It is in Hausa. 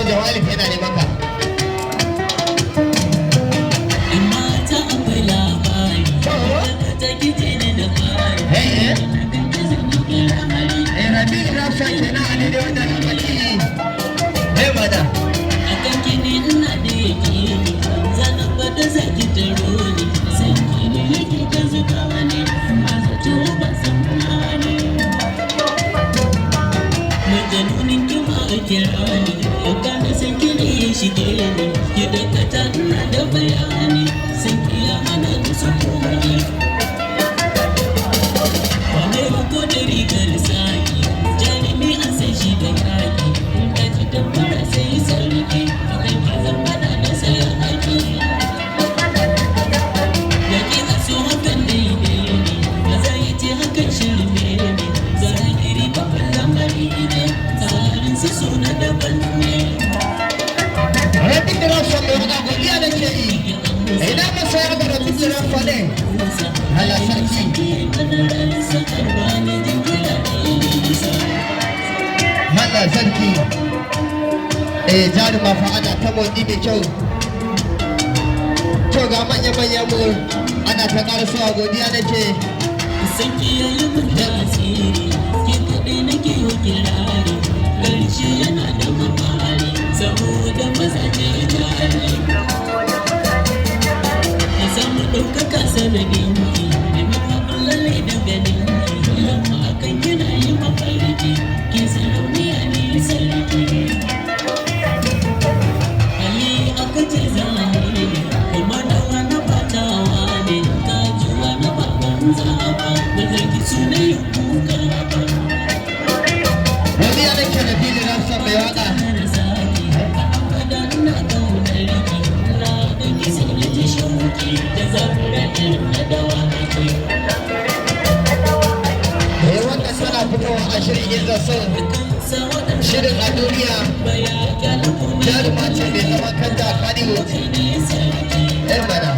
Jawalif yana neman ka. Rabi na sake na a daidai wannan lokaci. Bada. Akan kini ina da yake zana gwada zaki taro ne sai kini yake ta zuba ne a zato ba san ne maganunin kima a kira ne yau kana san kini ya shige ne ki dakata ina da bayani san kiya hana da su kone wane ko da rigar saki jarumi a sai shi da yaki ta ji tabbara sai sarki akan ki zambana da sayar haki yaki a so hakan daidai ne ba za yi ce hakan shirme ne zahiri babban lamari ne tsarin su suna daban ne Rabin da rasu mai wata godiya da ke yi. Ina ba sai ya gara tun jira fane. Hala sarki. Hala sarki. Jaruma fa ana ta motsi mai kyau. To ga manya-manyan mu ana ta ƙarasuwa godiya da ke. Sanki ya yi mun tasiri, ke kaɗai nake yi kirari, ƙarshe yana da mafari, saboda mazaje jari. Na samu ɗaukaka sanadinki, da mafafin lalle da ganinki, yamma akan kina yi mafarki, ke sarauniya ne sarki. Ali aka ce zamani ne, kuma da wani fatawa ne, kajuwa na baban zaba, da zargi su ne yi kuka ba. Godiya da ke da filin rasa mai waka. Na sake, abada na ƙaunar ki, na ɗauki sai na ji shauki, da zabura irin na dawaki. Wanda suna fitowa a shirin yin zaso. Sa waɗanda Shirin a duniya. baya kyala kuma Jaruma ce mai zaman kanta a Kadiwo. ne sarki. Yan mana.